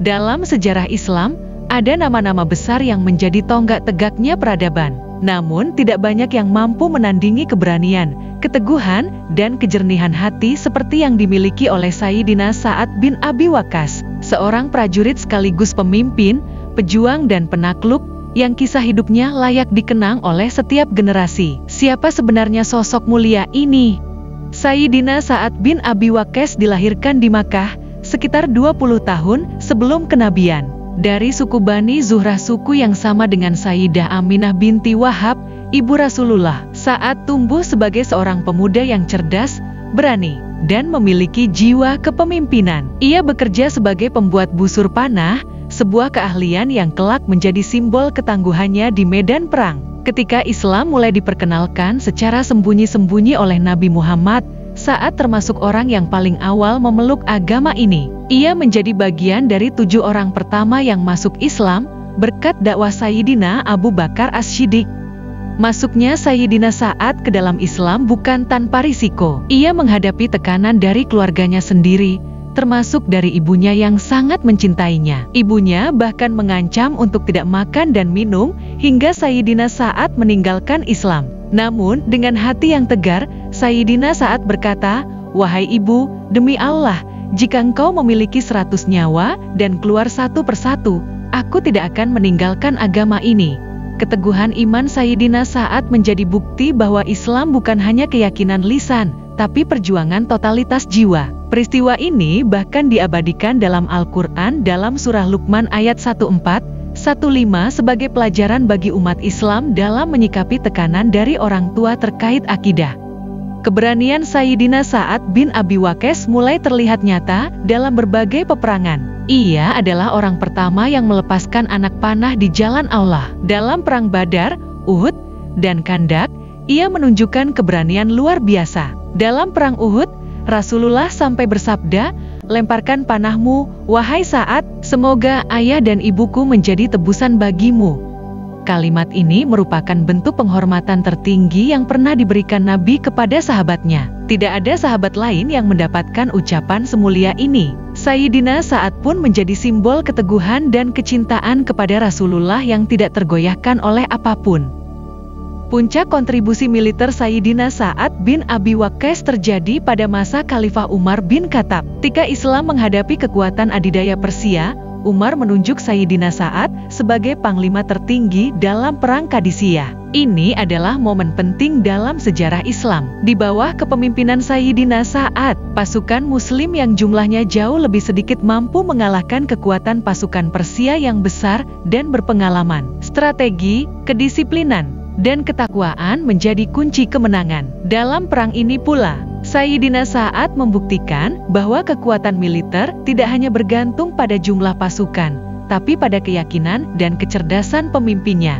Dalam sejarah Islam, ada nama-nama besar yang menjadi tonggak tegaknya peradaban. Namun, tidak banyak yang mampu menandingi keberanian, keteguhan, dan kejernihan hati seperti yang dimiliki oleh Sayyidina Sa'ad bin Abi Waqqas, seorang prajurit sekaligus pemimpin, pejuang dan penakluk, yang kisah hidupnya layak dikenang oleh setiap generasi. Siapa sebenarnya sosok mulia ini? Sayyidina Sa'ad bin Abi Waqqas dilahirkan di Makkah sekitar 20 tahun sebelum kenabian. Dari suku Bani Zuhrah, suku yang sama dengan Sayyidah Aminah binti Wahab, ibu Rasulullah. Sa'ad tumbuh sebagai seorang pemuda yang cerdas, berani, dan memiliki jiwa kepemimpinan. Ia bekerja sebagai pembuat busur panah, sebuah keahlian yang kelak menjadi simbol ketangguhannya di medan perang. Ketika Islam mulai diperkenalkan secara sembunyi-sembunyi oleh Nabi Muhammad, Sa'ad termasuk orang yang paling awal memeluk agama ini. Ia menjadi bagian dari 7 orang pertama yang masuk Islam berkat dakwah Sayyidina Abu Bakar As-Siddiq. Masuknya Sayyidina Sa'ad ke dalam Islam bukan tanpa risiko. Ia menghadapi tekanan dari keluarganya sendiri, termasuk dari ibunya yang sangat mencintainya. Ibunya bahkan mengancam untuk tidak makan dan minum hingga Sayyidina Sa'ad meninggalkan Islam. Namun, dengan hati yang tegar, Sayyidina Sa'ad berkata, "Wahai ibu, demi Allah, jika engkau memiliki 100 nyawa dan keluar satu persatu, aku tidak akan meninggalkan agama ini." Keteguhan iman Sayyidina Sa'ad menjadi bukti bahwa Islam bukan hanya keyakinan lisan, tapi perjuangan totalitas jiwa. Peristiwa ini bahkan diabadikan dalam Al-Quran dalam surah Luqman ayat 14:15 sebagai pelajaran bagi umat Islam dalam menyikapi tekanan dari orang tua terkait akidah. Keberanian Sayyidina Sa'ad bin Abi Waqqas mulai terlihat nyata dalam berbagai peperangan. Ia adalah orang pertama yang melepaskan anak panah di jalan Allah. Dalam perang Badar, Uhud, dan Khandak, ia menunjukkan keberanian luar biasa. Dalam perang Uhud, Rasulullah sampai bersabda, "Lemparkan panahmu, wahai Sa'ad, semoga ayah dan ibuku menjadi tebusan bagimu." Kalimat ini merupakan bentuk penghormatan tertinggi yang pernah diberikan Nabi kepada sahabatnya. Tidak ada sahabat lain yang mendapatkan ucapan semulia ini. Sayyidina Sa'ad pun menjadi simbol keteguhan dan kecintaan kepada Rasulullah yang tidak tergoyahkan oleh apapun. Puncak kontribusi militer Sayyidina Sa'ad bin Abi Waqqas terjadi pada masa Khalifah Umar bin Khattab. Ketika Islam menghadapi kekuatan adidaya Persia, Umar menunjuk Sayyidina Sa'ad sebagai panglima tertinggi dalam Perang Qadisiyah. Ini adalah momen penting dalam sejarah Islam. Di bawah kepemimpinan Sayyidina Sa'ad, pasukan Muslim yang jumlahnya jauh lebih sedikit mampu mengalahkan kekuatan pasukan Persia yang besar dan berpengalaman. Strategi, kedisiplinan, dan ketakwaan menjadi kunci kemenangan. Dalam perang ini pula, Sayyidina Sa'ad membuktikan bahwa kekuatan militer tidak hanya bergantung pada jumlah pasukan, tapi pada keyakinan dan kecerdasan pemimpinnya.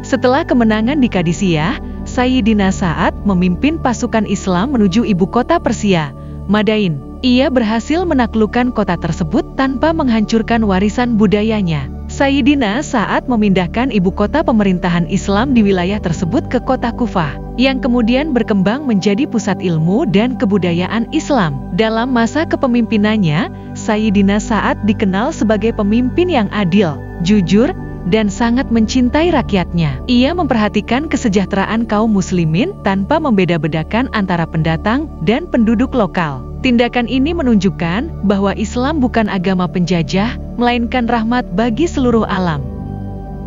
Setelah kemenangan di Qadisiyah, Sayyidina Sa'ad memimpin pasukan Islam menuju ibu kota Persia, Madain. Ia berhasil menaklukkan kota tersebut tanpa menghancurkan warisan budayanya. Sayyidina Sa'ad memindahkan ibu kota pemerintahan Islam di wilayah tersebut ke kota Kufah, yang kemudian berkembang menjadi pusat ilmu dan kebudayaan Islam. Dalam masa kepemimpinannya, Sayyidina Sa'ad dikenal sebagai pemimpin yang adil, jujur, dan sangat mencintai rakyatnya. Ia memperhatikan kesejahteraan kaum muslimin tanpa membeda-bedakan antara pendatang dan penduduk lokal. Tindakan ini menunjukkan bahwa Islam bukan agama penjajah, melainkan rahmat bagi seluruh alam.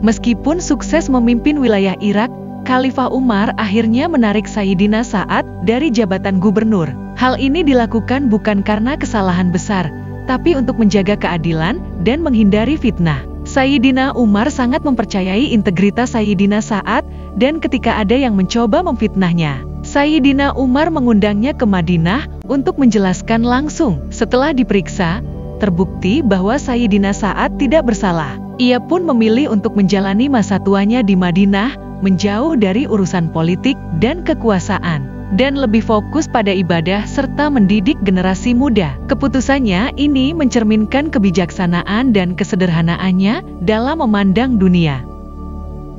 Meskipun sukses memimpin wilayah Irak, Khalifah Umar akhirnya menarik Sayyidina Sa'ad dari jabatan gubernur. Hal ini dilakukan bukan karena kesalahan besar, tapi untuk menjaga keadilan dan menghindari fitnah. Sayyidina Umar sangat mempercayai integritas Sayyidina Sa'ad, dan ketika ada yang mencoba memfitnahnya, Sayyidina Umar mengundangnya ke Madinah untuk menjelaskan langsung. Setelah diperiksa, terbukti bahwa Sayyidina Sa'ad tidak bersalah. Ia pun memilih untuk menjalani masa tuanya di Madinah, menjauh dari urusan politik dan kekuasaan, dan lebih fokus pada ibadah serta mendidik generasi muda. Keputusannya ini mencerminkan kebijaksanaan dan kesederhanaannya dalam memandang dunia.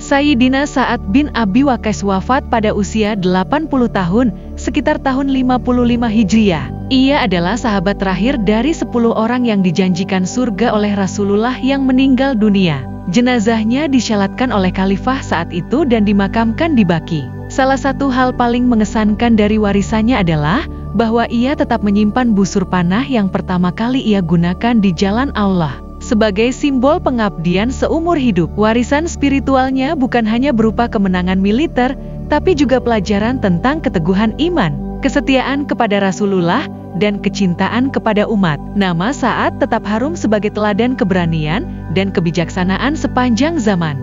Sayyidina Sa'ad bin Abi Waqqas wafat pada usia 80 tahun, sekitar tahun 55 Hijriah. Ia adalah sahabat terakhir dari 10 orang yang dijanjikan surga oleh Rasulullah yang meninggal dunia. Jenazahnya disyalatkan oleh khalifah saat itu dan dimakamkan di Baqi. Salah satu hal paling mengesankan dari warisannya adalah bahwa ia tetap menyimpan busur panah yang pertama kali ia gunakan di jalan Allah. Sebagai simbol pengabdian seumur hidup, warisan spiritualnya bukan hanya berupa kemenangan militer, tapi juga pelajaran tentang keteguhan iman, kesetiaan kepada Rasulullah, dan kecintaan kepada umat. Nama Sa'ad tetap harum sebagai teladan keberanian dan kebijaksanaan sepanjang zaman.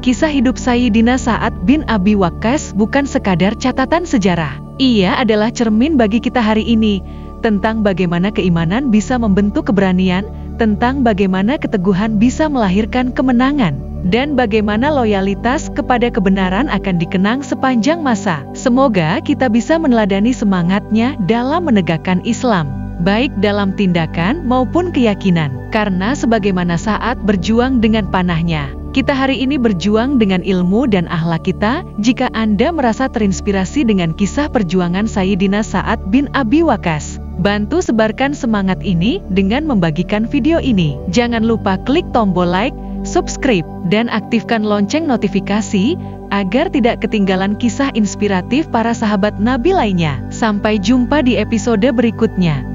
Kisah hidup Sayyidina Sa'ad bin Abi Waqqas bukan sekadar catatan sejarah. Ia adalah cermin bagi kita hari ini, tentang bagaimana keimanan bisa membentuk keberanian, tentang bagaimana keteguhan bisa melahirkan kemenangan, dan bagaimana loyalitas kepada kebenaran akan dikenang sepanjang masa. Semoga kita bisa meneladani semangatnya dalam menegakkan Islam, baik dalam tindakan maupun keyakinan. Karena sebagaimana Sa'ad berjuang dengan panahnya, kita hari ini berjuang dengan ilmu dan akhlak kita. Jika Anda merasa terinspirasi dengan kisah perjuangan Sayyidina Sa'ad bin Abi Waqqas, bantu sebarkan semangat ini dengan membagikan video ini. Jangan lupa klik tombol like, subscribe, dan aktifkan lonceng notifikasi agar tidak ketinggalan kisah inspiratif para sahabat Nabi lainnya. Sampai jumpa di episode berikutnya.